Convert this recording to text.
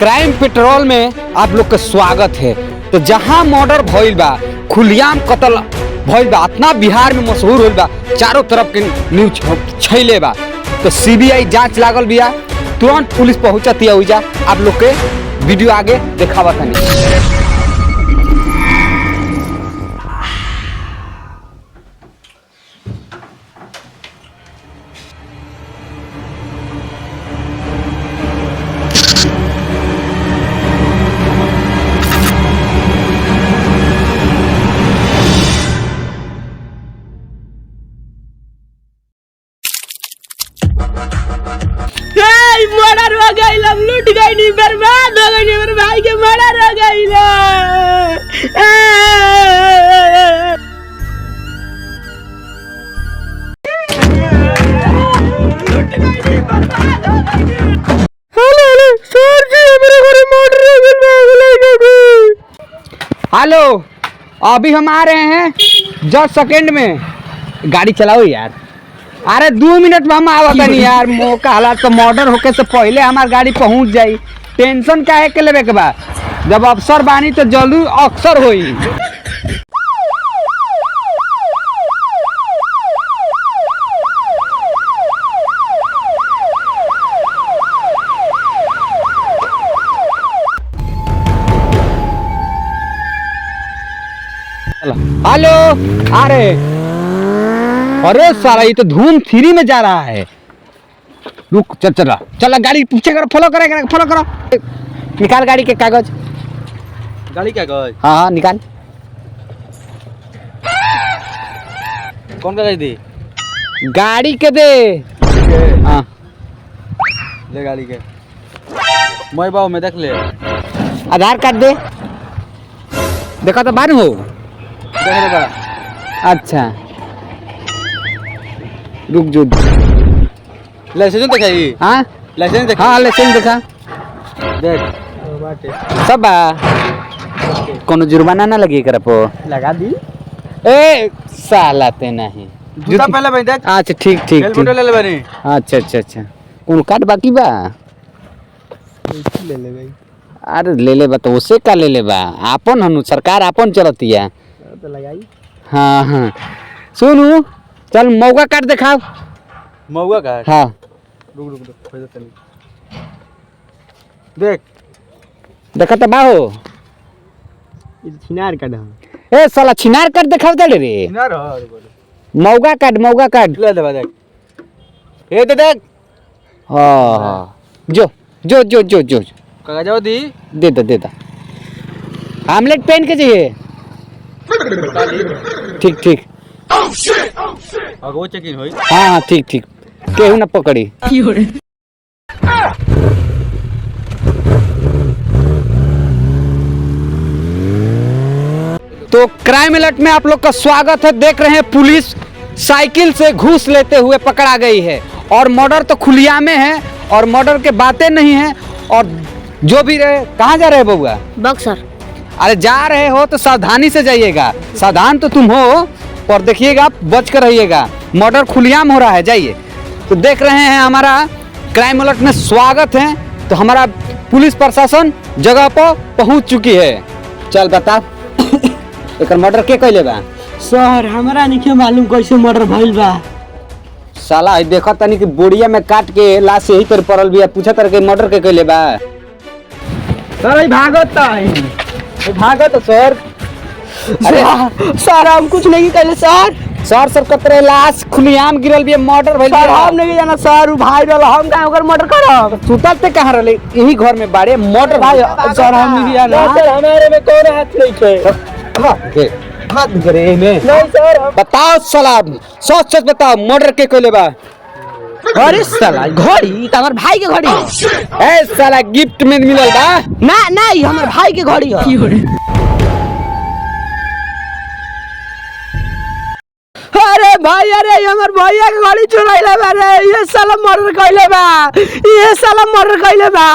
Crime petrol में आप लोग का स्वागत है। तो जहां मर्डर भइल बा, खुलियाम कत्ल भइल बा, इतना बिहार में मशहूर होइल बा, चारों तरफ के न्यूज छैले बा। तो सीबीआई जांच लागल बिया, तुरंत पुलिस पहुंचती है उजा। आप लोग के वीडियो आगे दिखावा तनी। मर्डर हो गई, हम लूट गई, नहीं बर्बाद हो गई, मेरे भाई के मर्डर हो गई। हेलो, अभी हम आ रहे हैं 10 सेकेंड में। गाड़ी चलाओ यार। अरे 2 मिनट में हम आवत नहीं यार। मौका हालात तो मर्डर होके से पहले हमार गाड़ी पहुंच जाई। टेंशन काहे के लेवे के बा? जब अफसर बानी तो जल्दी अक्सर होई। हेलो, अरे साला ये तो धूम 3 में जा रहा है। रुक, चल गाड़ी पीछे करो, फॉलो करो। निकाल गाड़ी के कागज। गाड़ी कागज? हाँ निकाल। कौन कागज दे? गाड़ी के दे। हाँ ले गाड़ी के। मैं बाबू में देख ले। आधार कार्ड दे। देखा तो बार हो। देख ले बा। अच्छा रुक जो। लाइसेंस दिखाई? हाँ लाइसेंस दिखा। हाँ लाइसेंस दिखा। देख सब बा। कोनो जुर्माना ना लगी कर पो? लगा दी। ए साला ते नहीं। जूता पहले भाई देख। अच्छा ठीक। हेलमेट ले ले बनी। अच्छा। कौन कार्ड बाकी बा? ले ले भाई। अरे ले बा तो उसे का ले बा? आपन हनु सरकार आपन चलती है तो लगाई। हाँ सुनू, चल मौका कार्ड दिखाओ। मौका कार्ड? हाँ रुक खोज तनी। देख देखा तो बाहो। छिनार कार्ड है। ए साला छिनार कार्ड दिखाओ दे रे। छिनार है। मौका कार्ड ले दे देख। ए दे देख। हाँ जो कागज दी। दे दा। आमलेट पेन के चाहिए। ठीक। अगो चेकिंग होई। हाँ ठीक केहू ना पकड़ी। तो क्राइम अलर्ट में आप लोग का स्वागत है। देख रहे हैं पुलिस साइकिल से घूस लेते हुए पकड़ा गई है। और मर्डर तो खुलिया में है और मर्डर के बातें नहीं है। और जो भी रहे, कहाँ जा रहे बउआ? बक्सर। अरे जा रहे हो तो सावधानी से जाइएगा। सावधान तो तुम हो और देखिएगा, बच कर रहिएगा। मर्डर खुलियाम हो रहा है, जाइए। तो देख रहे हैं हमारा क्राइम अलर्ट में स्वागत है। तो हमारा पुलिस प्रशासन जगह पर पहुंच चुकी है। चल बता एक मर्डर के कैले बा? सर हमारा नहीं मालूम कैसे मर्डर भइल बा। साला देखा तनी कि बोड़िया में काट के लाश यही पर पड़ल बिया। पूछा तर के मर्डर के कैले बा? सर भागत सर। अरे सर हम कुछ नहीं करे सर कतरे लाश खुलियाम गिरल बिया, मर्डर भइल सर बिया। हम नहीं जाना सर, भाई रहल, हम का ओकर मर्डर करब? सुतल ते कहाँ रहले? यही घर में बाड़े मर्डर भाई सर हम नहीं जाना। सर हमारे में कौन हाथ नहीं है। हाथ करे में नहीं सर बताओ साला, सच बताओ मर्डर के कैले बा? अरे साला घड़ी त हमर भाई के घड़ी है। ए साला गिफ्ट में मिलल बा? ना हमर भाई के घड़ी है। अरे भाई, अरे हमर भैया के घड़ी चुराइले बा रे। ये साला मर्डर कइले बा।